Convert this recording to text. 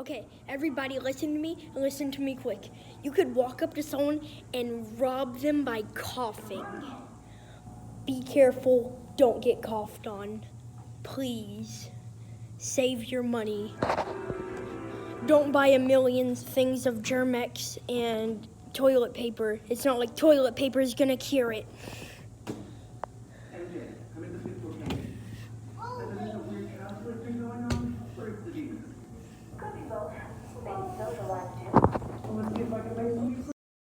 Okay, everybody listen to me and listen to me quick. You could walk up to someone and rob them by coughing. Be careful, don't get coughed on. Please, save your money. Don't buy a million things of Germ-X and toilet paper. It's not like toilet paper is gonna cure it.